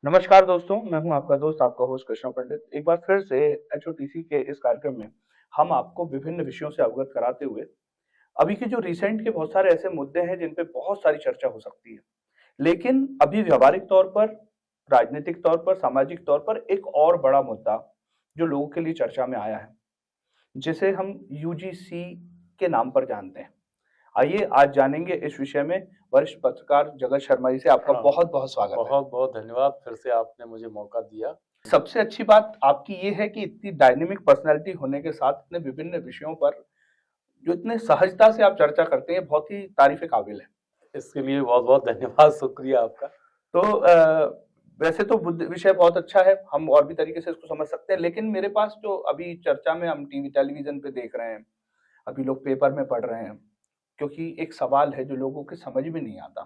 नमस्कार दोस्तों, मैं हूं आपका दोस्त, आपका होस्ट कृष्णा पंडित। एक बार फिर से एचओटीसी के इस कार्यक्रम में हम आपको विभिन्न विषयों से अवगत कराते हुए अभी के जो रिसेंट के बहुत सारे ऐसे मुद्दे हैं जिन पे बहुत सारी चर्चा हो सकती है। लेकिन अभी व्यावहारिक तौर पर, राजनीतिक तौर पर, सामाजिक तौर पर एक और बड़ा मुद्दा जो लोगों के लिए चर्चा में आया है, जिसे हम यूजीसी के नाम पर जानते हैं। आइए आज जानेंगे इस विषय में। वरिष्ठ पत्रकार जगत शर्मा जी से आपका हाँ, बहुत-बहुत स्वागत है। बहुत-बहुत धन्यवाद फिर से आपने मुझे मौका दिया। सबसे अच्छी बात आपकी ये है कि इतनी डायनामिक पर्सनैलिटी होने के साथ इतने विभिन्न विषयों पर जो इतने सहजता से आप चर्चा करते हैं, बहुत ही तारीफ़ काबिल है। इसके लिए बहुत-बहुत धन्यवाद, शुक्रिया आपका। तो वैसे तो बुद्ध विषय बहुत अच्छा है, हम और भी तरीके से इसको समझ सकते हैं, लेकिन मेरे पास जो अभी चर्चा में हम टीवी, टेलीविज़न पे देख रहे हैं, अभी लोग पेपर में पढ़ रहे हैं, क्योंकि एक सवाल है जो लोगों के समझ में नहीं आता,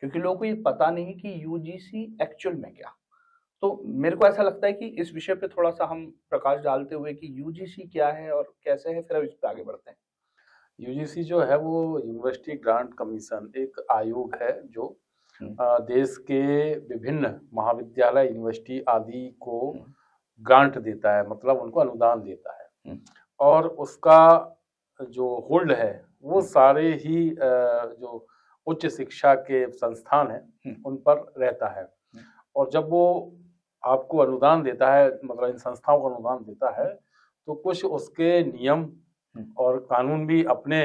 क्योंकि लोगों को ये पता नहीं कि यूजीसी एक्चुअल में क्या? तो मेरे को ऐसा लगता है कि इस विषय पे थोड़ा-सा हम प्रकाश डालते हुए कि यूजीसी क्या है और कैसे है, फिर अब इस पे आगे बढ़ते हैं। यूजीसी जो है वो यूनिवर्सिटी ग्रांट कमीशन एक आयोग है जो हुँ, देश के विभिन्न महाविद्यालय, यूनिवर्सिटी आदि को हुँ, ग्रांट देता है, मतलब उनको अनुदान देता है। हुँ, और उसका जो होल्ड है वो हुँ, सारे ही जो उच्च शिक्षा के संस्थान हैं, हुँ, उन पर रहता है। हुँ, और जब वो आपको अनुदान देता है, मतलब इन संस्थाओं को अनुदान देता है, तो कुछ उसके नियम हुँ, और कानून भी अपने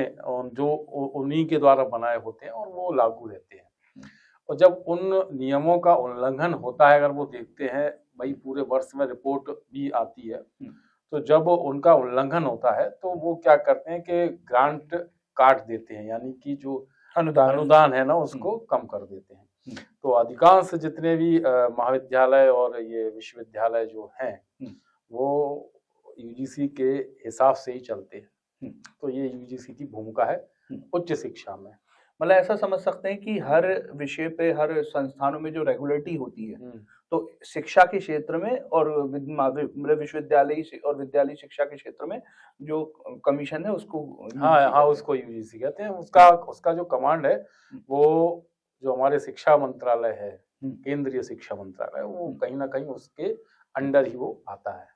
जो उन्हीं के द्वारा बनाए होते हैं और वो लागू रहते हैं। हुँ, और जब उन नियमों का उल्लंघन होता है, अगर वो देखते हैं, भाई पूरे वर्ष में रिपोर्ट भी आती है, हुँ, तो जब उनका उल्लंघन होता है, तो वो क्या करते हैं कि ग्रांट काट देते हैं, यानी कि जो अनुदान। अनुदान है ना, हुँ, उसको कम कर देते हैं। हुँ, तो अधिकांश जितने भी महाविद्यालय और ये विश्वविद्यालय जो हैं, हुँ, वो यूजीसी के हिसाब से ही चलते हैं। हुँ, तो ये यूजीसी की भूमिका है हुँ। उच्च शिक्षा में। मतलब ऐसा समझ सकते हैं कि हर विषय पे, हर संस्थानों में जो रेगुलेटरी होती है, हुँ। तो शिक्षा के क्षेत्र में और मतलब विश्वविद्यालयी और विद्यालयी शिक्षा के क्षेत्र में जो कमीशन है उसको हाँ, यूजीसी हाँ, कहते हैं। उसको यूजीसी कहते हैं। हुँ, उसका उसका जो कमांड है, हुँ, वो जो हमारे शिक्षा मंत्रालय है, हुँ, केंद्रीय शिक्षा मंत्रालय, वो हुँ, कहीं न कहीं उसके हुँ। अंडर ही वो आता है।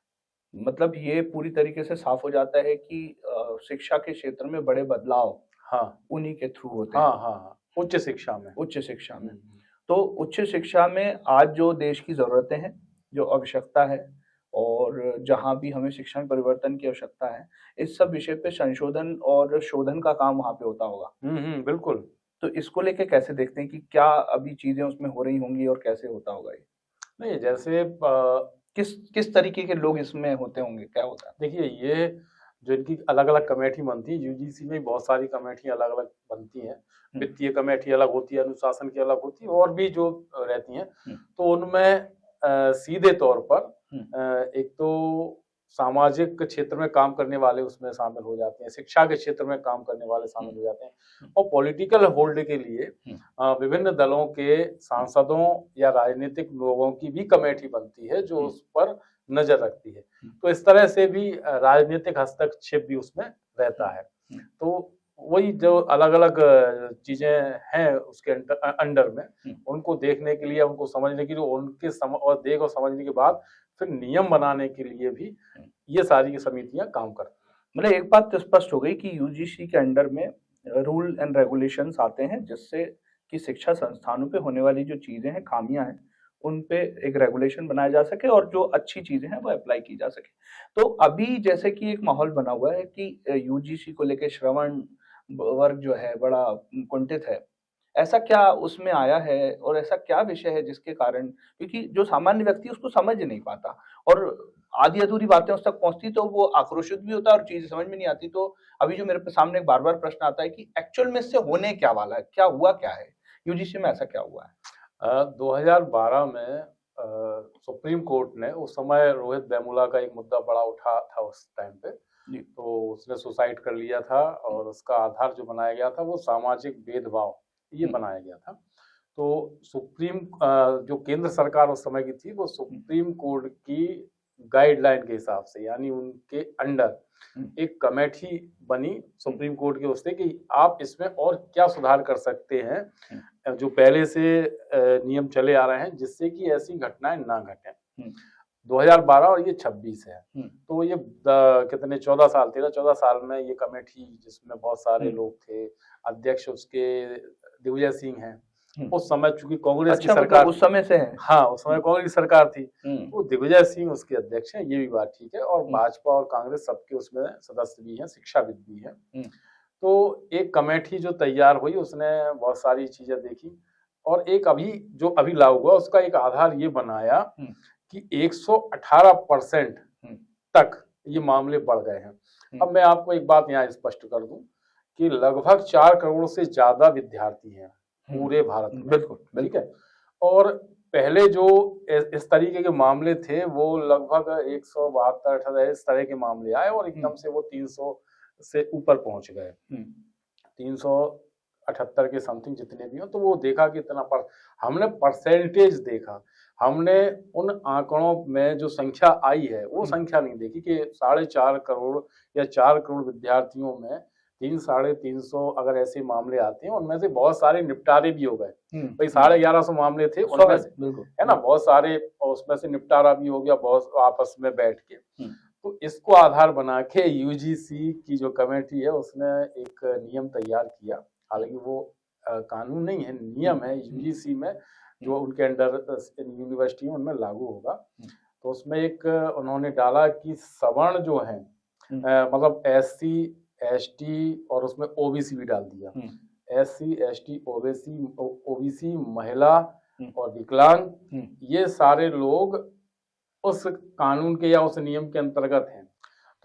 मतलब ये पूरी तरीके से साफ हो जाता है कि शिक्षा के क्षेत्र में बड़े बदलाव हाँ। उन्हीं के थ्रू होते हाँ, हैं, हाँ, हाँ। उच्च शिक्षा में। उच्च शिक्षा हुँ, में। हुँ। तो उच्च शिक्षा में आज जो देश की ज़रूरतें हैं, जो आवश्यकता है और जहाँ भी हमें शिक्षा में परिवर्तन की आवश्यकता है, इस सब विषय पे संशोधन और शोधन का काम वहाँ पे होता होगा। हुँ, हुँ, बिल्कुल। तो इसको लेके कैसे देखते हैं कि क्या अभी चीज़ें उसमें हो रही होंगी और कैसे होता होगा ये? नहीं, जैसे किस किस तरीके के लोग इसमें होते होंगे? क्या होता है? देखिए, ये जो इनकी अलग-अलग कमेटी बनती है, यूजीसी में बहुत सारी कमेटी अलग-अलग बनती हैं। हुँ, वित्तीय कमेटी अलग होती है, अनुशासन की अलग होती है और भी जो रहती हैं। हुँ, तो उनमें सीधे तौर पर हुँ, एक तो सामाजिक क्षेत्र में काम करने वाले उसमें शामिल हो जाते हैं, शिक्षा के क्षेत्र में काम करने वाले हुँ, शामिल हो जाते हैं हुँ, और पॉलिटिकल होल्ड के लिए हुँ, विभिन्न दलों के हुँ, सांसदों या राजनीतिक लोगों की भी कमेटी बनती है, जो हुँ, उस पर नज़र रखती है। हुँ, तो इस तरह से भी राजनीतिक हस्तक्षेप भी उसमें हुँ, रहता है। हुँ, तो वही जो अलग-अलग चीज़ें हैं उसके अंडर में, हुँ। उनको देखने के लिए, उनको समझने के लिए, उनके और देख और समझने के बाद फिर नियम बनाने के लिए भी हुँ। ये सारी समितियाँ काम करती हैं। मतलब एक बात तो स्पष्ट हो गई कि यूजीसी के अंडर में रूल एंड रेगुलेशंस आते हैं जिससे कि शिक्षा संस्थानों पे होने वाली जो चीज़ें हैं, खामियाँ हैं, उन पे एक रेगुलेशन बनाया जा सके और जो अच्छी चीज़ें हैं वो अप्लाई की जा सके। तो अभी जैसे कि एक माहौल बना हुआ है कि यूजीसी को लेके श्रवण वर्ग जो है बड़ा कुंठित है। ऐसा क्या उसमें आया है और ऐसा क्या विषय है जिसके कारण, क्योंकि जो सामान्य व्यक्ति उसको समझ नहीं पाता और आधी-अधूरी बातें उस तक पहुँचती तो वो आक्रोशित भी होता है और चीज़ें समझ में नहीं आती। तो अभी जो मेरे सामने बार-बार प्रश्न आता है कि एक्चुअल में इससे होने क्या वाला है? क्या हुआ क्या है? यूजीसी में ऐसा क्या हुआ है? 2012 में सुप्रीम कोर्ट ने उस समय रोहित वेमुला का एक मुद्दा बड़ा उठा था उस टाइम पे। जी। तो उसने सुसाइड कर लिया था हुँ, और उसका आधार जो बनाया गया था वो सामाजिक भेदभाव ये हुँ, बनाया गया था। तो जो केंद्र सरकार उस समय की थी वो हुँ, सुप्रीम कोर्ट की गाइडलाइन के हिसाब से, यानी उनके अंडर एक कमेटी बनी सुप्रीम कोर्ट के उससे कि आप इसमें और क्या सुधार कर सकते हैं जो पहले से नियम चले आ रहे हैं, जिससे कि ऐसी घटनाएं ना घटें। 2012 और ये 26 है, तो ये कितने 13-14 साल में ये कमेटी, जिसमें बहुत सारे लोग थे, अध्यक्ष उसके दिग्विजय सिंह हैं। उस समय चूंकि कांग्रेस की सरकार उस समय से है, हाँ उस समय कांग्रेस की सरकार थी, तो दिग्विजय सिंह उसके अध्यक्ष हैं, ये भी बात ठीक है। और भाजपा और कांग्रेस सबके उसमें सदस्य भी हैं, शिक्षाविद भी हैं। तो एक कमेटी जो तैयार हुई, उसने बहुत सारी चीजें देखी और एक अभी लागू हुआ, उसका एक आधार ये बनाया कि 118% तक ये मामले बढ़ गए हैं। अब मैं आपको एक बात यहाँ स्पष्ट कर दूं कि लगभग 4 करोड़ से ज्यादा विद्यार्थी हैं पूरे भारत में। बिल्कुल, ठीक है। और पहले जो इस तरीके के मामले थे वो लगभग 172 इस तरह के मामले आए और एकदम से वो 300 से ऊपर पहुंच गए, 378 के समथिंग जितने भी हो। तो वो देखा कि इतना हमने परसेंटेज देखा, हमने उन आंकड़ों में जो संख्या आई है वो संख्या नहीं देखी कि 4.5 करोड़ या 4 करोड़ विद्यार्थियों में 300-350 अगर ऐसे मामले आते हैं, उनमें से बहुत सारे निपटारे भी हो गए। भाई 1150 मामले थे उनमें से, है ना, बहुत सारे, उसमें से निपटारा भी हो गया, बहुत आपस में बैठ के। तो इसको आधार बना के यूजीसी की जो कमेटी है उसने एक नियम तैयार किया। हालांकि वो कानून नहीं है, नियम है यूजीसी में, जो उनके अंडर यूनिवर्सिटी उनमें लागू होगा। तो उसमें एक उन्होंने डाला कि सवर्ण जो है, मतलब SC ST और उसमें OBC भी डाल दिया, SC ST OBC महिला और विकलांग, ये सारे लोग उस कानून के या उस नियम के अंतर्गत हैं।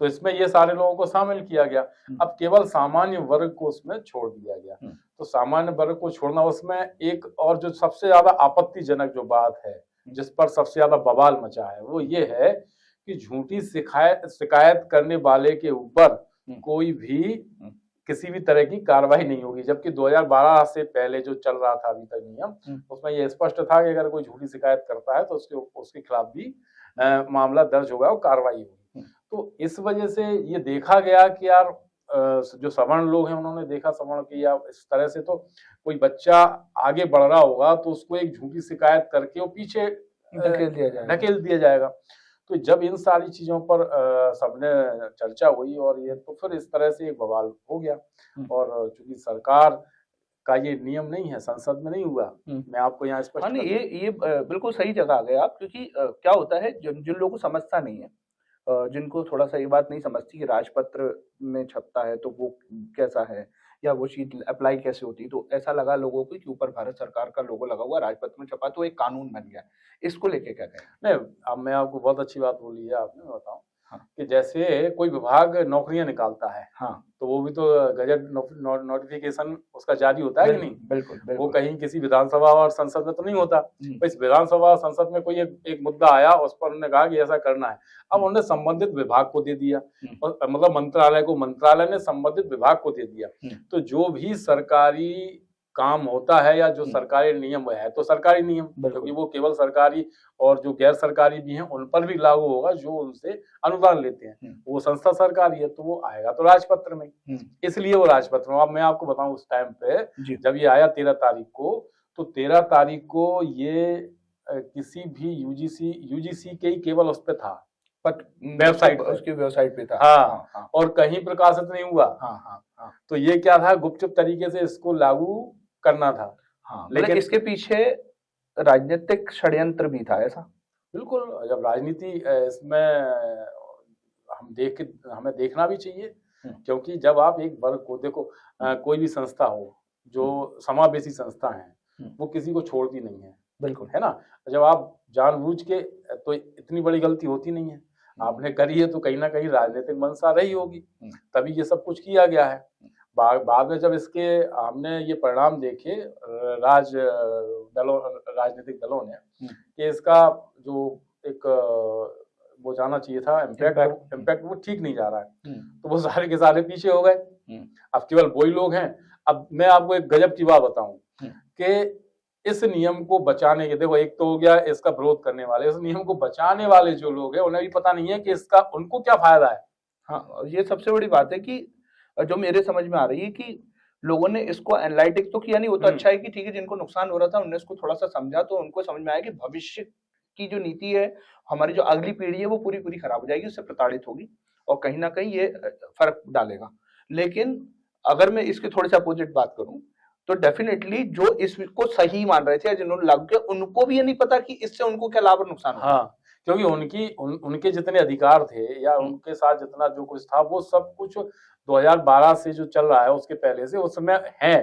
तो इसमें ये सारे लोगों को शामिल किया गया। अब केवल सामान्य वर्ग को उसमें छोड़ दिया गया। तो सामान्य वर्ग को छोड़ना, उसमें एक और जो सबसे ज्यादा आपत्तिजनक जो बात है, जिस पर सबसे ज्यादा बवाल मचा है, वो ये है कि झूठी शिकायत करने वाले के ऊपर कोई भी किसी भी तरह की कार्रवाई नहीं होगी। जबकि 2012 से पहले जो चल रहा था अभी तक नियम, उसमें यह स्पष्ट था कि अगर कोई झूठी शिकायत करता है तो उसके खिलाफ भी मामला दर्ज होगा और कार्रवाई होगी। तो इस वजह से ये देखा गया कि यार जो सवर्ण लोग हैं उन्होंने देखा सवर्ण की, या इस तरह से तो कोई बच्चा आगे बढ़ रहा होगा तो उसको एक झूठी शिकायत करके वो पीछे ढकेल दिया जाएगा। तो जब इन सारी चीजों पर सबने चर्चा हुई और ये, तो फिर इस तरह से एक बवाल हो गया। और चूंकि सरकार का ये नियम नहीं है, संसद में नहीं हुआ, मैं आपको यहाँ स्पष्ट ये बिल्कुल सही जगह आ गए आप, क्योंकि क्या होता है, जिन लोगों को समझता नहीं है, जिनको थोड़ा सा ये बात नहीं समझती कि राजपत्र में छपता है तो वो कैसा है, या वो शीट अप्लाई कैसे होती है, तो ऐसा लगा लोगों को कि ऊपर भारत सरकार का लोगो लगा हुआ, राजपत्र में छपा तो एक कानून बन गया। इसको लेके क्या कहें? नहीं, अब मैं आपको बहुत अच्छी बात बोली है आपने, मैं बताऊं कि जैसे कोई विभाग नौकरियां निकालता है, तो वो भी तो गजट नोटिफिकेशन उसका जारी होता है कि नहीं? बिल्कुल। वो कहीं किसी विधानसभा और संसद में तो नहीं होता। इस विधानसभा और संसद में कोई एक मुद्दा आया, उस पर उन्होंने कहा कि ऐसा करना है। अब उन्होंने संबंधित विभाग को दे दिया, मतलब मंत्रालय ने संबंधित विभाग को दे दिया। तो जो भी सरकारी काम होता है या जो सरकारी नियम है तो सरकारी नियम, क्योंकि वो केवल सरकारी और जो गैर सरकारी भी हैं उन पर भी लागू होगा, जो उनसे अनुदान लेते हैं। वो संस्था सरकारी है तो वो आएगा तो राजपत्र में, इसलिए वो राजपत्र में। अब मैं आपको बताऊं, उस टाइम पे जब ये आया 13 तारीख को, तो 13 तारीख को ये किसी भी यूजीसी के ही केवल उस पे था, वेबसाइट, उसकी वेबसाइट पे था। हाँ, और कहीं प्रकाशित नहीं हुआ। तो ये क्या था, गुपचुप तरीके से इसको लागू करना था। लेकिन इसके पीछे राजनीतिक षड्यंत्र भी था ऐसा? बिल्कुल, जब राजनीति इसमें हमें देखना भी चाहिए, क्योंकि जब आप एक वर्ग को देखो, कोई भी संस्था हो जो समावेशी संस्था है, वो किसी को छोड़ती नहीं है, बिल्कुल, है ना। जब आप जानबूझ के, तो इतनी बड़ी गलती होती नहीं है, आपने करी है तो कहीं ना कहीं राजनीतिक मंशा रही होगी, तभी ये सब कुछ किया गया है। बाद में जब इसके हमने ये परिणाम देखे राजनीतिक दलों ने कि इसका जो एक वो जाना चाहिए था इम्पैक्ट वो ठीक नहीं जा रहा है, तो वो सारे के सारे पीछे हो गए। अब केवल वही लोग हैं। अब मैं आपको एक गजब की बात बताऊं कि इस नियम को बचाने के, देखो एक तो हो गया इसका विरोध करने वाले, इस नियम को बचाने वाले जो लोग हैं उन्हें भी पता नहीं है कि इसका उनको क्या फायदा है। हाँ, ये सबसे बड़ी बात है कि जो मेरे समझ में आ रही है कि लोगों ने इसको एनालिटिक तो किया नहीं, वो तो अच्छा है कि ठीक है, जिनको नुकसान हो रहा था उन्होंने इसको थोड़ा सा समझा, तो उनको समझ में आया कि भविष्य की जो नीति है, हमारी जो अगली पीढ़ी है वो पूरी पूरी खराब हो जाएगी, उससे प्रताड़ित होगी और कहीं ना कहीं ये फर्क डालेगा। लेकिन अगर मैं इसके थोड़े से अपोजिट बात करूं, तो डेफिनेटली जो इसको सही मान रहे थे या जिन्होंने लागू किया, उनको भी ये नहीं पता कि इससे उनको क्या लाभ और नुकसान होगा। हाँ, क्योंकि उनके जितने अधिकार थे या उनके साथ जितना जो कुछ था वो सब कुछ 2012 से जो चल रहा है उसके पहले से उसमें है,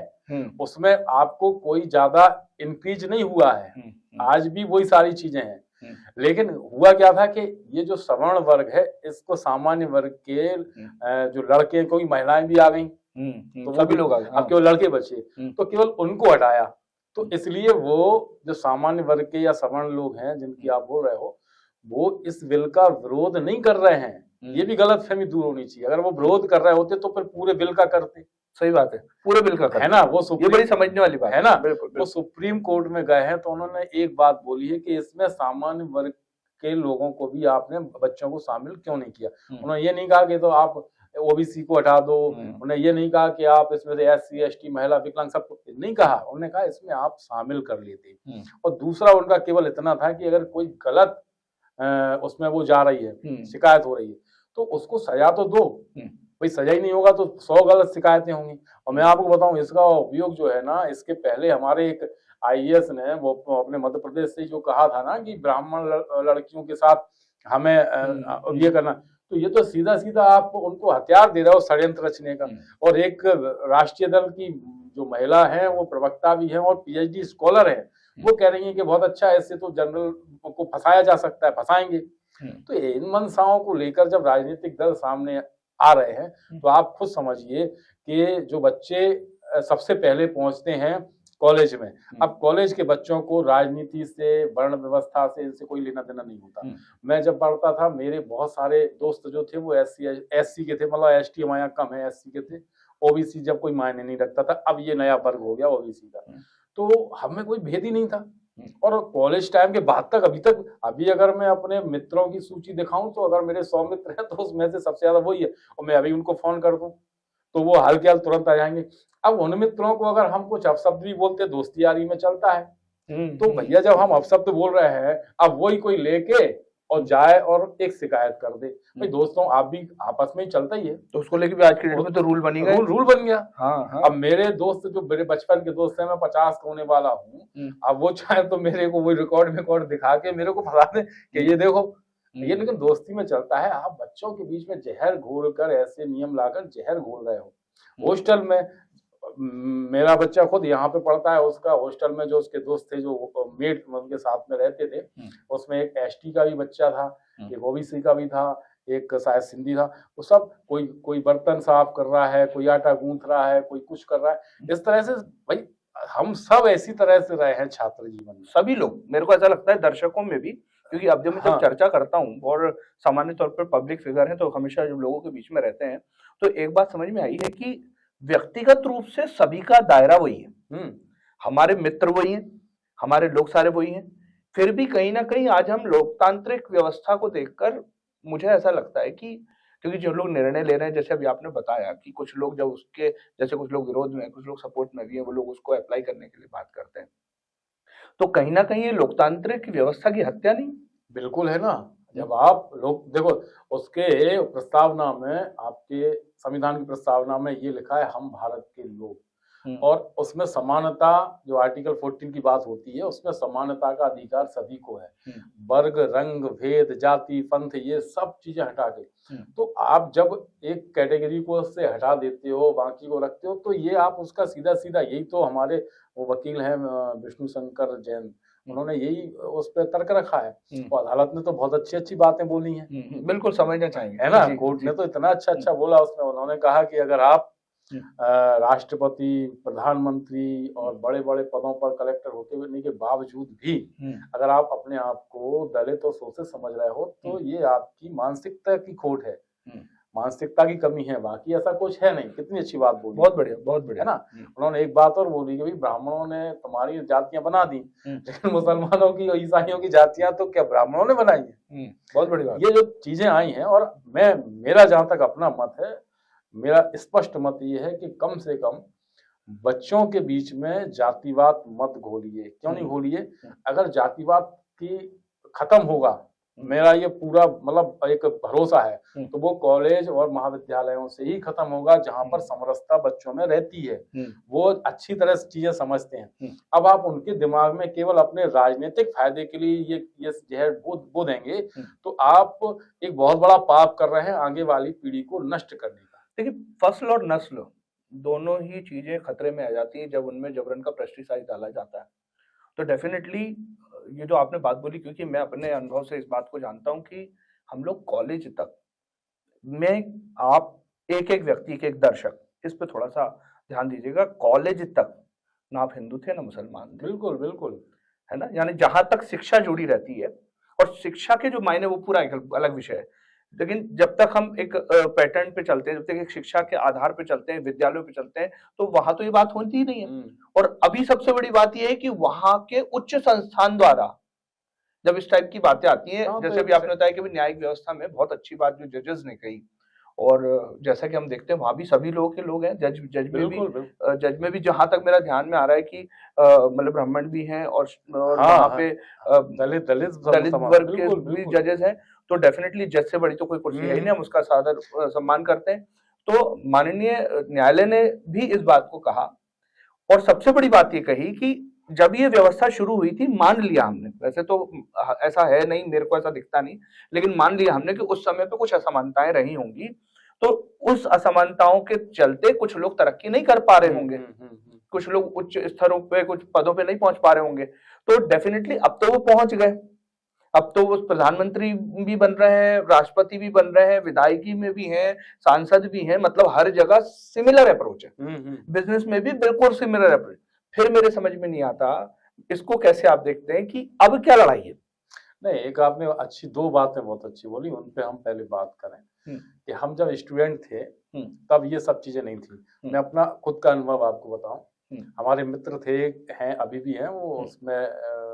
उसमें आपको कोई ज्यादा इंक्रीज नहीं हुआ है, आज भी वही सारी चीजें हैं। लेकिन हुआ क्या था कि ये जो सवर्ण वर्ग है इसको सामान्य वर्ग के जो लड़के, कोई महिलाएं भी आ गई, तो सभी लोग आ गए, अब केवल लड़के बचे, तो केवल उनको हटाया। तो इसलिए वो जो सामान्य वर्ग के या सवर्ण लोग हैं जिनकी आप बोल रहे हो, वो इस बिल का विरोध नहीं कर रहे हैं। ये भी गलतफहमी दूर होनी चाहिए। अगर वो विरोध कर रहे होते तो फिर पूरे बिल का करते। सही बात है, पूरे बिल का करते, है ना, वो ये बड़ी समझने वाली बात है ना। बिल्कुल, वो सुप्रीम कोर्ट में गए हैं तो उन्होंने एक बात बोली है कि इसमें सामान्य वर्ग के लोगों को भी आपने, बच्चों को शामिल क्यों नहीं किया। उन्होंने ये नहीं कहा कि तो आप ओबीसी को हटा दो, उन्होंने ये नहीं कहा कि आप इसमें से एससी एसटी महिला विकलांग सबको नहीं कहा, उन्होंने कहा इसमें आप शामिल कर लेते। और दूसरा उनका केवल इतना था कि अगर कोई गलत उसमें वो जा रही है, शिकायत हो रही है, तो उसको सजा तो दो। भाई सजा ही नहीं होगा तो 100 गलत शिकायतें होंगी। और मैं आपको बताऊं, इसका उपयोग जो है ना, इसके पहले हमारे एक आईएएस ने वो अपने मध्य प्रदेश से जो कहा था ना कि ब्राह्मण लड़कियों के साथ हमें ये करना, तो ये तो सीधा सीधा आप उनको हथियार दे रहे हो षड्यंत्र रचने का। और एक राष्ट्रीय दल की जो महिला है वो प्रवक्ता भी है और पीएचडी स्कॉलर है, वो कह रही है कि बहुत अच्छा, ऐसे तो जनरल को फंसाया जा सकता है, फंसाएंगे। तो इन मनसाओं को लेकर जब राजनीतिक दल सामने आ रहे हैं तो आप खुद समझिए कि जो बच्चे सबसे पहले पहुंचते हैं कॉलेज में, अब कॉलेज के बच्चों को राजनीति से, वर्ण व्यवस्था से, इनसे कोई लेना देना नहीं होता। मैं जब पढ़ता था, मेरे बहुत सारे दोस्त जो थे वो एससी के थे, मतलब एसटी हमारे यहाँ कम है, एससी के थे। ओबीसी जब कोई मायने नहीं रखता था, अब ये नया वर्ग हो गया ओबीसी का, तो हमें कोई भेद ही नहीं था। और कॉलेज टाइम के बाद तक अभी अगर मैं अपने मित्रों की सूची दिखाऊं तो अगर मेरे 100 मित्र हैं तो उसमें से सबसे ज्यादा वही है, और मैं अभी उनको फोन कर दूं तो वो हाल के हाल तुरंत आ जाएंगे। अब उन मित्रों को अगर हम कुछ अपशब्द भी बोलते, दोस्ती यारी में चलता है, तो भैया जब हम अपशब्द बोल रहे हैं, अब वही कोई लेके और जाए और एक शिकायत कर दे, भाई दोस्तों आप भी आपस में ही चलता ही है, तो उसको लेके भी आज के डेट में तो रूल बनी गए, रूल बन गया। हाँ। अब मेरे दोस्त जो मेरे बचपन के दोस्त हैं, मैं 50 होने वाला हूँ, अब वो चाहे तो मेरे को वो रिकॉर्ड दिखा के मेरे को फंसा दे कि ये देखो ये, लेकिन दोस्ती में चलता है। आप बच्चों के बीच में जहर घोल कर, ऐसे नियम लाकर जहर घोल रहे हो। हॉस्टल में मेरा बच्चा खुद यहाँ पे पढ़ता है, उसका हॉस्टल में जो उसके दोस्त थे, जो मेट उनके साथ में रहते थे, उसमें एक एसटी का भी बच्चा था, एक ओबीसी का भी था, एक शायद सिंधी था। वो सब कोई बर्तन साफ कर रहा है, कोई आटा गूंथ रहा है, कोई कुछ कर रहा है। इस तरह से भाई हम सब ऐसी तरह से रहे हैं छात्र जीवन में, सभी लोग। मेरे को ऐसा लगता है दर्शकों में भी, क्योंकि अब जब मैं जब चर्चा करता हूँ और सामान्य तौर पर पब्लिक फिगर है तो हमेशा जब लोगों के बीच में रहते हैं, तो एक बात समझ में आई है कि व्यक्तिगत रूप से सभी का दायरा वही है, हमारे मित्र वही हैं, हमारे लोग सारे वही हैं, फिर भी कहीं ना कहीं आज हम लोकतांत्रिक व्यवस्था को देखकर मुझे ऐसा लगता है कि क्योंकि जो लोग निर्णय ले रहे हैं, जैसे अभी आपने बताया कि कुछ लोग जब उसके, जैसे कुछ लोग विरोध में, कुछ लोग सपोर्ट में भी है, वो लोग उसको अप्लाई करने के लिए बात करते हैं, तो कहीं ना कहीं ये लोकतांत्रिक व्यवस्था की हत्या नहीं? बिल्कुल है ना। जब आप लोग देखो, उसके प्रस्तावना में, आपके संविधान की प्रस्तावना में ये लिखा है हम भारत के लोग, और उसमें समानता, जो आर्टिकल 14 की बात होती है, उसमें समानता का अधिकार सभी को है, वर्ग, रंग, भेद, जाति, पंथ, ये सब चीजें हटा के। तो आप जब एक कैटेगरी को से हटा देते हो, बाकी को रखते हो, तो ये आप उसका सीधा सीधा, यही तो हमारे वो वकील हैं विष्णु शंकर जैन, उन्होंने यही उस पर तर्क रखा है। और अदालत ने तो बहुत अच्छी बातें बोली हैं, बिल्कुल समझना चाहिए, है ना। कोर्ट ने तो इतना अच्छा बोला उसमें, उन्होंने कहा कि अगर आप राष्ट्रपति, प्रधानमंत्री और बड़े बड़े पदों पर कलेक्टर होने के बावजूद भी अगर आप अपने आप को दलित और शोषित समझ रहे हो, तो ये आपकी मानसिकता की खोट है। मानसिकता की कमी है, बाकी ऐसा कुछ है नहीं। कितनी अच्छी बात बोली, बहुत बढ़िया है ना। उन्होंने एक बात और बोली कि भाई ब्राह्मणों ने तुम्हारी जातियां बना दी, लेकिन मुसलमानों की और ईसाइयों की जातियां तो क्या ब्राह्मणों ने बनाई है। बहुत बड़ी बात। ये जो चीजें आई हैं, और मेरा जहां तक अपना मत है, मेरा स्पष्ट मत ये है कि कम से कम बच्चों के बीच में जातिवाद मत घोलिए। क्यों नहीं घोलिए? अगर जातिवाद की खत्म होगा, मेरा ये पूरा मतलब एक भरोसा है, तो वो कॉलेज और महाविद्यालयों से ही खत्म होगा, जहां पर समरसता बच्चों में रहती है, वो अच्छी तरह से चीजें समझते हैं। अब आप उनके दिमाग में केवल अपने राजनीतिक फायदे के लिए ये जहर बो देंगे, तो आप एक बहुत बड़ा पाप कर रहे हैं आगे वाली पीढ़ी को नष्ट करने का। देखिए, फसल और नस्ल दोनों ही चीजें खतरे में आ जाती हैं जब उनमें जबरन का पेस्टिसाइड डाला जाता है। तो डेफिनेटली ये जो आपने बात बोली, क्योंकि मैं अपने अनुभव से इस बात को जानता हूं कि हम लोग कॉलेज तक में, आप एक व्यक्ति, एक दर्शक, इस पे थोड़ा सा ध्यान दीजिएगा, कॉलेज तक ना आप हिंदू थे ना मुसलमान थे। बिल्कुल बिल्कुल, है ना। यानी जहां तक शिक्षा जुड़ी रहती है, और शिक्षा के जो मायने वो पूरा एक अलग विषय है, लेकिन जब तक हम एक पैटर्न पे चलते हैं, जब तक एक शिक्षा के आधार पे चलते हैं, विद्यालयों पे चलते हैं, तो वहां तो ये बात होती ही नहीं है। और अभी सबसे बड़ी बात ये है कि वहां के उच्च संस्थान द्वारा जब इस टाइप की बातें आती हैं, जैसे भी आपने बताया कि न्यायिक व्यवस्था में बहुत अच्छी बात जो जजेस ने कही, और जैसा कि हम देखते हैं वहां भी सभी लोगों के लोग हैं, जज में भी जहां तक मेरा ध्यान में आ रहा है कि मतलब ब्राह्मण भी हैं, और वहां पे दलित वर्ग के भी जजेस हैं। तो डेफिनेटली जज से बड़ी तो कोई कुर्सी है ही नहीं, हम उसका सादर सम्मान करते हैं। तो माननीय न्यायालय ने भी इस बात को कहा, और सबसे बड़ी बात ये कही कि जब ये व्यवस्था शुरू हुई थी, मान लिया हमने, वैसे तो ऐसा है नहीं, मेरे को ऐसा दिखता नहीं, लेकिन मान लिया हमने कि उस समय पे कुछ असमानताएं रही होंगी, तो उस असमानताओं के चलते कुछ लोग तरक्की नहीं कर पा रहे होंगे, कुछ लोग उच्च स्तरों पे, कुछ पदों पे नहीं पहुंच पा रहे होंगे। तो डेफिनेटली अब तो वो पहुंच गए, अब तो वो प्रधानमंत्री भी बन रहे हैं, राष्ट्रपति भी बन रहे हैं, विधायकी में भी हैं, सांसद भी हैं, मतलब हर जगह सिमिलर अप्रोच है। बिजनेस में भी बिल्कुल सिमिलर अप्रोच। फिर मेरे समझ में नहीं आता इसको कैसे आप देखते हैं कि अब क्या लड़ाई है? नहीं, एक आपने अच्छी दो बातें बहुत अच्छी बोली, उन पे हम पहले बात करें कि हम जब स्टूडेंट थे तब ये सब चीजें नहीं थी। मैं अपना खुद का अनुभव आपको बताऊं, हमारे मित्र थे, हैं, अभी भी हैं, वो उसमें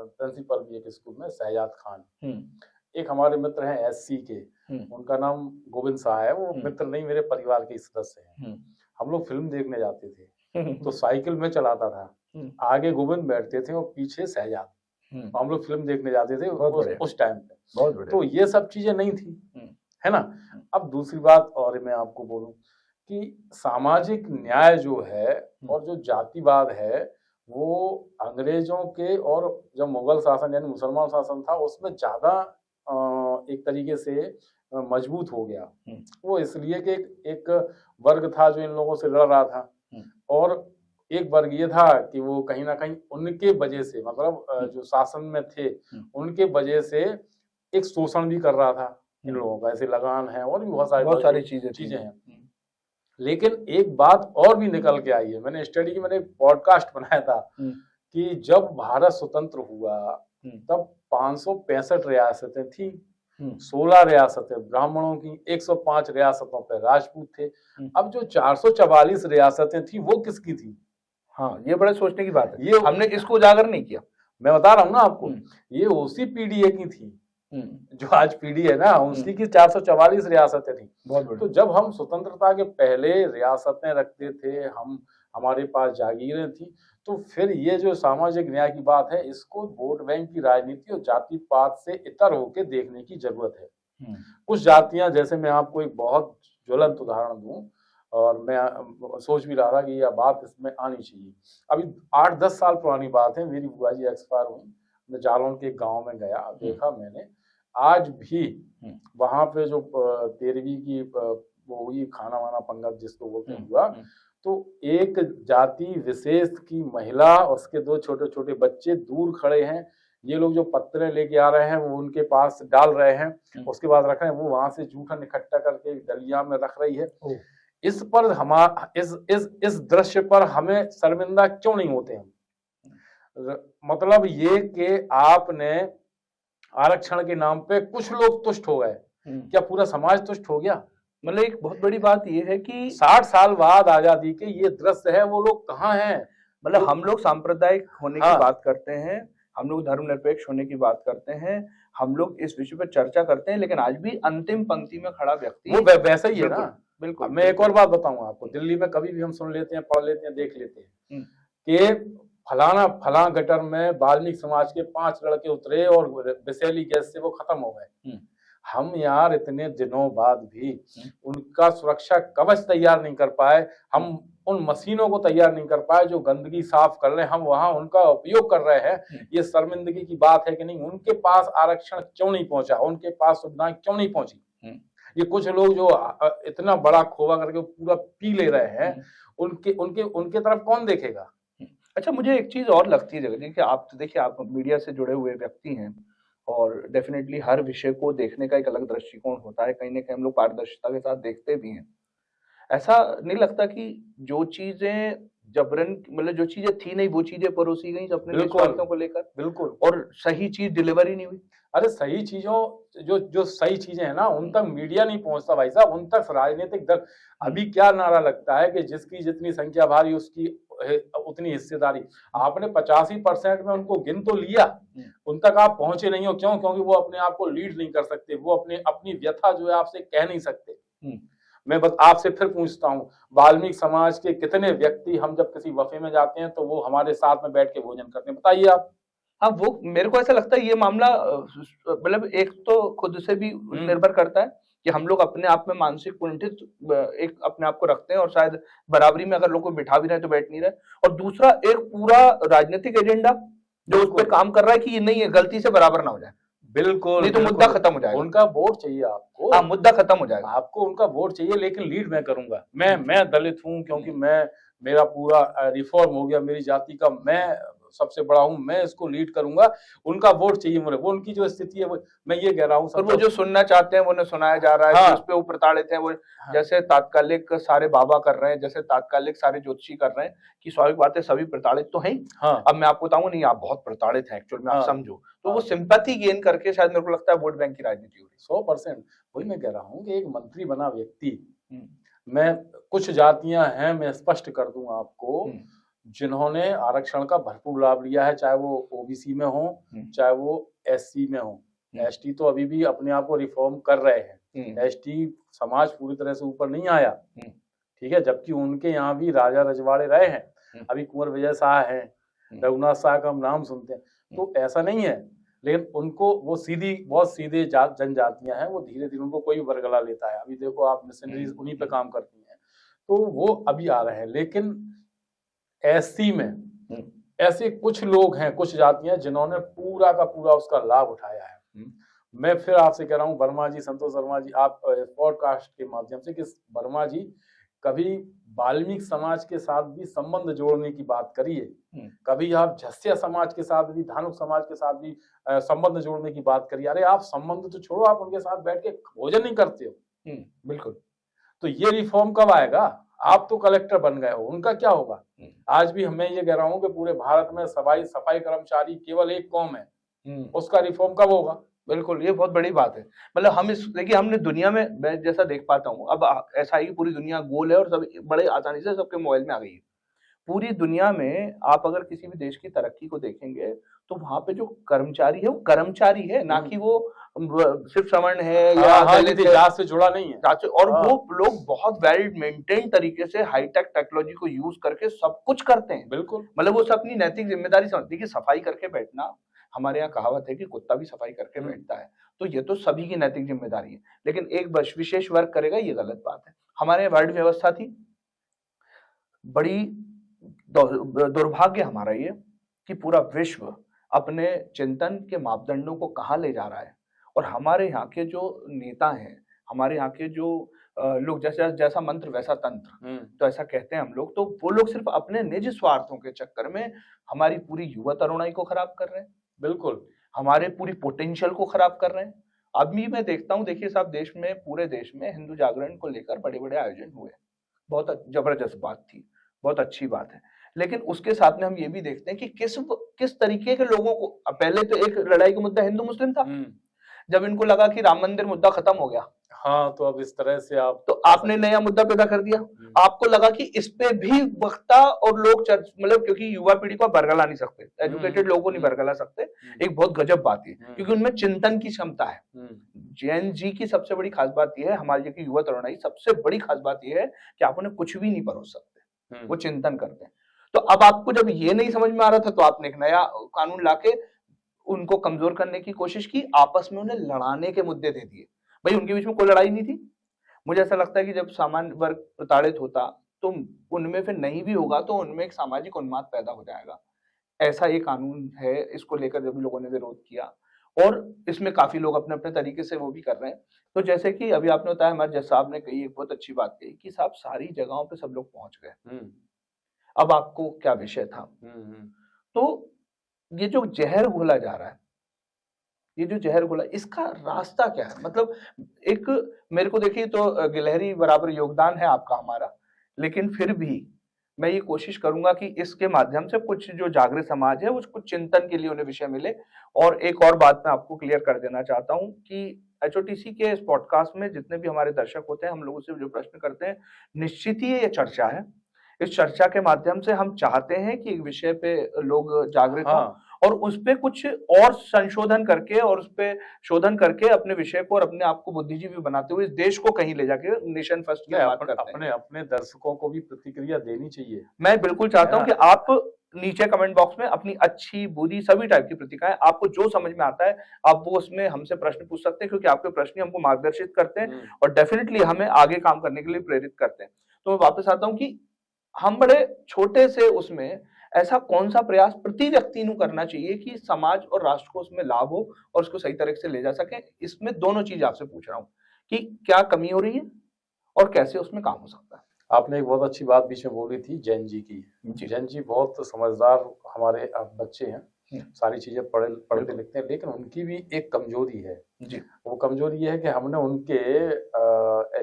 प्रिंसिपल भी एक स्कूल में, शहजाद खान। एक हमारे मित्र हैं एससी के, उनका नाम गोविंद शाह है, वो मित्र नहीं, मेरे परिवार के सदस्य हैं। हम लोग फिल्म देखने जाते थे तो साइकिल में चलाता था, आगे गोविंद बैठते थे और पीछे शहजाद, हम लोग फिल्म देखने जाते थे उस टाइम पे। तो ये सब चीजें नहीं थी, है ना। अब दूसरी बात और मैं आपको बोलूं कि सामाजिक न्याय जो है और जो जातिवाद है, वो अंग्रेजों के और जब मुगल शासन यानी मुसलमान शासन था उसमें ज्यादा एक तरीके से मजबूत हो गया। वो इसलिए कि एक वर्ग था जो इन लोगों से लड़ रहा था, और एक वर्ग ये था कि वो कहीं ना कहीं उनके वजह से, मतलब जो शासन में थे उनके वजह से एक शोषण भी कर रहा था इन लोगों का, ऐसे लगान है और भी बहुत सारी चीजें हैं। लेकिन एक बात और भी निकल के आई है, मैंने स्टडी की, मैंने एक पॉडकास्ट बनाया था कि जब भारत स्वतंत्र हुआ तब 565 रियासतें थी, 16 रियासतें ब्राह्मणों की, 105 रियासतों पर राजपूत थे। अब जो 444 रियासतें थी वो किसकी थी? हाँ, ये बड़े सोचने की बात है, ये हमने इसको उजागर नहीं किया। मैं बता रहा हूँ ना आपको, ये उसी पीडीए की थी जो आज पीडी है ना, उसी की 444 रियासतें थी। तो जब हम स्वतंत्रता के पहले रियासतें रखते थे, हमारे पास जागीरें थी, तो फिर ये जो सामाजिक न्याय की बात है, इसको वोट बैंक की राजनीति और जाति पात से इतर होकर देखने की जरूरत है। कुछ जातियां, जैसे मैं आपको एक बहुत ज्वलंत उदाहरण दूं, और मैं सोच भी रहा था कि यह बात इसमें आनी चाहिए। अभी 8-10 साल पुरानी बात है, मेरी बुआ जी एक्सपायर हुई, मैं जालौन के गांव में गया, देखा मैंने आज भी वहां पे जो 13वीं की वो हुई, खाना वाना पंगत जिसको बोलते हुआ, तो एक जाति विशेष की महिला, उसके 2 छोटे छोटे बच्चे दूर खड़े हैं, ये लोग जो पत्रे लेके आ रहे हैं वो उनके पास डाल रहे हैं, उसके बाद रख रहे हैं, वो वहां से जूठन इकट्ठा करके डलिया में रख रही है। इस पर इस दृश्य पर हमें शर्मिंदा क्यों नहीं होते हैं? मतलब ये कि आपने आरक्षण के नाम पे कुछ लोग तुष्ट हो गए, क्या पूरा समाज तुष्ट हो गया? मतलब एक बहुत बड़ी बात ये है कि 60 साल बाद आजादी के ये दृश्य है, वो लोग कहाँ हैं? मतलब हम लोग सांप्रदायिक होने की हाँ। बात करते हैं, हम लोग धर्मनिरपेक्ष होने की बात करते हैं, हम लोग इस विषय पर चर्चा करते हैं, लेकिन आज भी अंतिम पंक्ति में खड़ा व्यक्ति वो वैसा ही है ना। बिल्कुल। अब मैं एक और बात बताऊं आपको, दिल्ली में कभी भी हम सुन लेते हैं, पढ़ लेते हैं, देख लेते हैं कि फलाना गटर में वाल्मीकि समाज के 5 लड़के उतरे और विषैली गैस से वो खत्म हो गए। हम यार इतने दिनों बाद भी उनका सुरक्षा कवच तैयार नहीं कर पाए, हम उन मशीनों को तैयार नहीं कर पाए जो गंदगी साफ कर रहे हैं, हम वहां उनका उपयोग कर रहे हैं। ये शर्मिंदगी की बात है कि नहीं? उनके पास आरक्षण क्यों नहीं पहुंचा, उनके पास सुविधाएं क्यों नहीं पहुंची? ये कुछ लोग जो इतना बड़ा खोवा करके पूरा पी ले रहे हैं, उनके उनके उनके तरफ कौन देखेगा? अच्छा, मुझे एक चीज और लगती है जगदीश कि आप देखिए, आप मीडिया से जुड़े हुए व्यक्ति हैं और डेफिनेटली हर विषय को देखने का एक अलग दृष्टिकोण होता है, कहीं ना कहीं हम लोग पारदर्शिता के साथ देखते भी हैं। ऐसा नहीं लगता कि जो चीजें जबरन, मतलब जो चीजें थी नहीं वो चीजें परोसी गई अपने देशवासियों को लेकर? बिल्कुल। और सही चीज डिलीवर ही नहीं हुई। अरे सही चीजों, जो सही चीजें हैं ना, उन तक मीडिया नहीं पहुंचता भाई साहब, उन तक राजनीतिक दल। अभी क्या नारा लगता है कि जिसकी जितनी संख्या भारी उसकी उतनी हिस्सेदारी। आपने 85% में उनको गिन तो लिया, उन तक आप पहुंचे नहीं हो। क्यों? क्योंकि वो अपने आप को लीड नहीं कर सकते, वो अपनी व्यथा जो है आपसे कह नहीं सकते। मैं बस आपसे फिर पूछता हूँ, वाल्मीकि समाज के कितने व्यक्ति, हम जब किसी वफे में जाते हैं तो वो हमारे साथ में बैठ के भोजन करते हैं? बताइए आप। हाँ, वो मेरे को ऐसा लगता है ये मामला मतलब एक तो खुद से भी निर्भर करता है कि हम लोग अपने आप में मानसिक कुंठित एक अपने आप को रखते हैं और शायद बराबरी में अगर लोग को बिठा भी रहे तो बैठ नहीं रहे। और दूसरा एक पूरा राजनीतिक एजेंडा जो उस पर काम कर रहा है कि ये नहीं है, गलती से बराबर ना हो जाए। बिल्कुल, नहीं तो मुद्दा खत्म हो जाएगा। उनका वोट चाहिए आपको। हाँ, मुद्दा खत्म हो जाएगा। आपको उनका वोट चाहिए, लेकिन लीड मैं करूंगा। मैं दलित हूं क्योंकि मेरा पूरा रिफॉर्म हो गया, मेरी जाति का मैं सबसे बड़ा हूं, मैं इसको लीड करूंगा। उनका वोट चाहिए मुझे। वो उनकी जो स्थिति है वो मैं ये कह रहा हूँ, और वो जो सुनना चाहते हैं वो उन्हें सुनाया जा रहा है। हाँ। जिस पे वो प्रताड़ित है वो जैसे तात्कालिक सारे बाबा कर रहे हैं, जैसे तात्कालिक सारे ज्योतिषी कर रहे हैं कि स्वाभाविक बात है सभी प्रताड़ित तो हैं। हाँ। अब मैं आपको बताऊं, नहीं आप बहुत प्रताड़ित हैं एक्चुअल में, आप समझो। तो वो सिंपैथी गेन करके शायद मेरे को लगता है वोट बैंक की राजनीति हो रही है। 100%। वही मैं कह रहा हूँ कि एक मंत्री बना व्यक्ति, मैं कुछ जातियां हैं, मैं स्पष्ट कर दूं आपको, जिन्होंने आरक्षण का भरपूर लाभ लिया है, चाहे वो ओबीसी में हो, चाहे वो एससी में हो। एसटी तो अभी भी अपने आप को रिफॉर्म कर रहे हैं, एसटी समाज पूरी तरह से ऊपर नहीं आया, ठीक है, जबकि उनके यहाँ भी राजा रजवाड़े रहे हैं। अभी कुंवर विजय शाह हैं, रघुनाथ शाह का हम नाम सुनते हैं, तो ऐसा नहीं है। लेकिन उनको वो बहुत सीधे जनजातियां हैं, वो धीरे धीरे उनको कोई बरगला लेता है। अभी देखो आप मिशनरीज उन्हीं पे काम करती हैं, तो वो अभी आ रहे हैं। लेकिन एससी में ऐसे कुछ लोग हैं, कुछ जातियां जिन्होंने पूरा का पूरा उसका लाभ उठाया है। मैं फिर आपसे कह रहा हूँ, वर्मा जी, संतोष वर्मा जी, आप पॉडकास्ट के माध्यम से, कि वर्मा जी कभी वाल्मीकि समाज के साथ भी संबंध जोड़ने की बात करिए, कभी आप झस्या समाज के साथ भी, धानुक समाज के साथ भी संबंध जोड़ने की बात करिए। अरे आप संबंध तो छोड़ो, आप उनके साथ बैठ के भोजन नहीं करते हो। बिल्कुल। तो ये रिफॉर्म कब आएगा? आप तो कलेक्टर बन गए हो, उनका क्या होगा? आज भी मैं ये कह रहा हूँ कि पूरे भारत में सफाई कर्मचारी केवल एक कौम है, उसका रिफॉर्म कब होगा? बिल्कुल, ये बहुत बड़ी बात है। मतलब हम देखिए, हमने दुनिया में, मैं जैसा देख पाता हूँ, अब ऐसा ही पूरी दुनिया गोल है और सब बड़े आसानी से सबके मोबाइल में आ गई है। पूरी दुनिया में आप अगर किसी भी देश की तरक्की को देखेंगे तो वहां पे जो कर्मचारी है वो कर्मचारी है, ना कि वो सिर्फ सवर्ण है या दलित जात से जुड़ा नहीं है। और वो लोग बहुत वेल मेंटेन तरीके से हाईटेक टेक्नोलॉजी को यूज करके सब कुछ करते हैं। बिल्कुल, मतलब वो अपनी नैतिक जिम्मेदारी समझती है कि सफाई करके बैठना, हमारे यहाँ कहावत है कि कुत्ता भी सफाई करके बैठता है, तो ये तो सभी की नैतिक जिम्मेदारी है। लेकिन एक विशेष वर्ग करेगा, ये गलत बात है। हमारे यहाँ वर्ण व्यवस्था थी, बड़ी दुर्भाग्य हमारा ये कि पूरा विश्व अपने चिंतन के मापदंडों को कहाँ ले जा रहा है, और हमारे यहाँ के जो नेता हैं, हमारे यहाँ के जो लोग, जैसा मंत्र वैसा तंत्र, तो ऐसा कहते हैं हम लोग, तो वो लोग सिर्फ अपने निजी स्वार्थों के चक्कर में हमारी पूरी युवा तरुणाई को खराब कर रहे हैं। बिल्कुल, हमारे पूरी पोटेंशियल को खराब कर रहे हैं। अभी मैं देखता हूँ, देखिए साहब, देश में, पूरे देश में हिंदू जागरण को लेकर बड़े बड़े आयोजन हुए, बहुत जबरदस्त बात थी, बहुत अच्छी बात है। लेकिन उसके साथ में हम ये भी देखते हैं कि किस तरीके के लोगों को, पहले तो एक लड़ाई का मुद्दा हिंदू मुस्लिम था, जब इनको लगा कि राम मंदिर मुद्दा खत्म हो गया, हाँ, तो अब इस तरह से आप तो आपने नया मुद्दा पैदा कर दिया। आपको लगा कि इस पे भी वक्ता और लोग मतलब, क्योंकि युवा पीढ़ी को आप बरगला नहीं सकते, एजुकेटेड लोगों को नहीं बरगला सकते, एक बहुत गजब बात है, क्योंकि उनमें चिंतन की क्षमता है। जेन जी की सबसे बड़ी खास बात यह है, हमारे की युवा तरुणाई सबसे बड़ी खास बात यह है कि आप उन्हें कुछ भी नहीं परोस सकते, वो चिंतन करते हैं। तो अब आपको जब ये नहीं समझ में आ रहा था, तो आपने एक नया कानून लाके उनको कमजोर करने की कोशिश की, आपस में उन्हें लड़ाने के मुद्दे दे दिए। भाई उनके बीच में कोई लड़ाई नहीं थी। मुझे ऐसा लगता है कि जब सामान्य वर्ग प्रताड़ित होता, तो उनमें फिर नहीं भी होगा तो उनमें एक सामाजिक उन्माद पैदा हो जाएगा। ऐसा ये कानून है, इसको लेकर जब लोगों ने विरोध किया, और इसमें काफी लोग अपने अपने तरीके से वो भी कर रहे हैं। तो जैसे कि अभी आपने बताया, हमारे जज साहब ने कही एक बहुत अच्छी बात कही कि साहब सारी जगहों पे सब लोग पहुंच गए, अब आपको क्या विषय था। तो ये जो जहर घोला जा रहा है, ये जो जहर घोला, इसका रास्ता क्या है? मतलब एक, मेरे को देखिए तो गिलहरी बराबर योगदान है आपका हमारा, लेकिन फिर भी मैं ये कोशिश करूंगा कि इसके माध्यम से कुछ जो जागृत समाज है, कुछ चिंतन के लिए उन्हें विषय मिले। और एक और बात मैं आपको क्लियर कर देना चाहता हूं कि एचओटीसी के इस पॉडकास्ट में जितने भी हमारे दर्शक होते हैं, हम लोगों से जो प्रश्न करते हैं, निश्चित ही ये चर्चा है। इस चर्चा के माध्यम से हम चाहते हैं कि एक विषय पे लोग जागृत हों, और उस पे कुछ और संशोधन करके और उस पे शोधन करके अपने विषय को और अपने आप को बुद्धिजीवी बनाते हुए इस देश को कहीं ले जाके नेशन फर्स्ट की बात करते हैं। अपने दर्शकों को भी प्रतिक्रिया देनी चाहिए। मैं बिल्कुल चाहता हूं कि आप नीचे कमेंट बॉक्स में अपनी अच्छी बुरी सभी टाइप की प्रतिक्रियाएं, आपको जो समझ में आता है आप वो उसमें हमसे प्रश्न पूछ सकते हैं, क्योंकि आपके प्रश्न हमको मार्गदर्शित करते हैं और डेफिनेटली हमें आगे काम करने के लिए प्रेरित करते हैं। तो मैं वापस आता हूं कि हम बड़े छोटे से उसमें ऐसा कौन सा प्रयास प्रति व्यक्ति को करना चाहिए कि समाज और राष्ट्र को उसमें लाभ हो और उसको सही तरीके से ले जा सके। इसमें दोनों चीज आपसे पूछ रहा हूं कि क्या कमी हो रही है और कैसे उसमें काम हो सकता है। आपने एक बहुत अच्छी बात बीच में बोली थी जैन जी की। जैन जी बहुत समझदार हमारे बच्चे हैं, सारी चीजें पढ़ते लिखते हैं, लेकिन उनकी भी एक कमजोरी है जी। वो कमजोरी ये है कि हमने उनके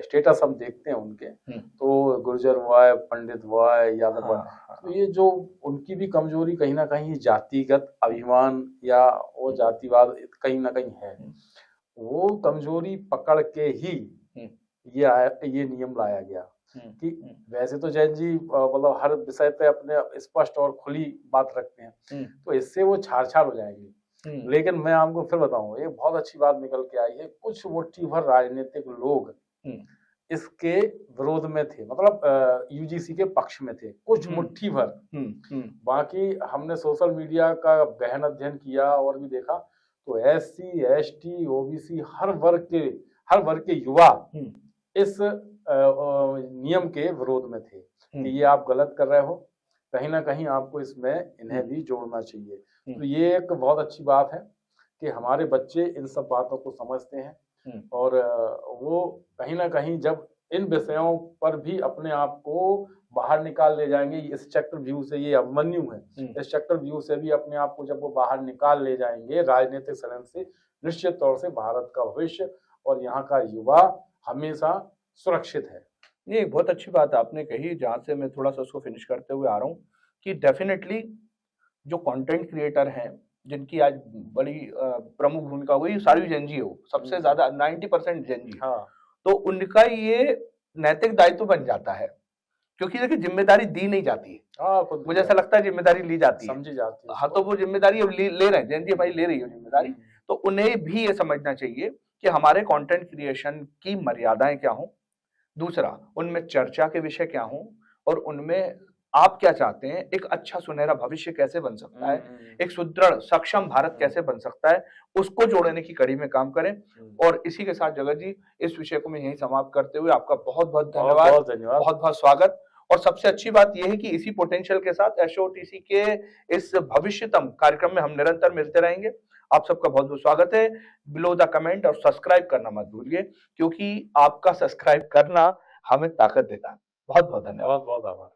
स्टेटस हम देखते हैं उनके, तो गुर्जर हुआ है, पंडित हुआ है, यादव हुआ है, तो ये जो उनकी भी कमजोरी कहीं ना कहीं जातिगत अभिमान या वो जातिवाद कहीं ना कहीं है। वो कमजोरी पकड़ के ही ये नियम लाया गया कि वैसे तो जैन जी मतलब हर विषय पे अपने स्पष्ट और खुली बात रखते हैं, तो इससे वो छाड़ हो जाएंगे। लेकिन मैं आपको फिर बताऊं, एक बहुत अच्छी बात निकल के आई है। कुछ मुट्ठी भर राजनीतिक लोग इसके विरोध में थे, मतलब यूजीसी के पक्ष में थे, कुछ मुट्ठी भर। बाकी हमने सोशल मीडिया का गहन अध्ययन किया और भी देखा, तो एससी, एसटी, ओबीसी हर वर्ग के युवा इस नियम के विरोध में थे कि ये आप गलत कर रहे हो, कहीं ना कहीं आपको इसमें इन्हें भी जोड़ना चाहिए। तो ये एक बहुत अच्छी बात है कि हमारे बच्चे इन सब बातों को समझते हैं और वो कहीं ना कहीं जब इन विषयों पर भी अपने आप को बाहर निकाल ले जाएंगे, इस चक्र व्यू से, ये अभिमन्यु है, इस चक्र व्यू से भी अपने आप को जब वो बाहर निकाल ले जाएंगे राजनीतिक षड्यंत्र से, निश्चित तौर से भारत का भविष्य और यहाँ का युवा हमेशा सुरक्षित है। ये बहुत अच्छी बात आपने कही, जहां से मैं थोड़ा सा उसको फिनिश करते हुए आ रहा हूँ कि डेफिनेटली जो कंटेंट क्रिएटर हैं, जिनकी आज बड़ी प्रमुख भूमिका हुई, सारी जेन जी हो, सबसे ज्यादा 90% जेन जी। तो उनका ये नैतिक दायित्व बन जाता है, क्योंकि देखिए जिम्मेदारी दी नहीं जाती है। मुझे ऐसा लगता है जिम्मेदारी ली जाती है, समझी जाती है। हाँ, तो वो जिम्मेदारी अब ले रहे हैं, जेन जी भाई ले रही है जिम्मेदारी। तो उन्हें भी ये समझना चाहिए कि हमारे कंटेंट क्रिएशन की मर्यादाएं क्या हों, दूसरा उनमें चर्चा के विषय क्या हों, और उनमें आप क्या चाहते हैं, एक अच्छा सुनहरा भविष्य कैसे बन सकता है, एक सुदृढ़ सक्षम भारत कैसे बन सकता है, उसको जोड़ने की कड़ी में काम करें। और इसी के साथ जगत जी, इस विषय को मैं यहीं समाप्त करते हुए आपका बहुत बहुत धन्यवाद, बहुत बहुत स्वागत। और सबसे अच्छी बात यह है कि इसी पोटेंशियल के साथ एचओटीसी के इस भविष्यतम कार्यक्रम में हम निरंतर मिलते रहेंगे। आप सबका बहुत बहुत स्वागत है। बिलो द कमेंट और सब्सक्राइब करना मत भूलिए, क्योंकि आपका सब्सक्राइब करना हमें ताकत देता है। बहुत बहुत धन्यवाद, बहुत आभार।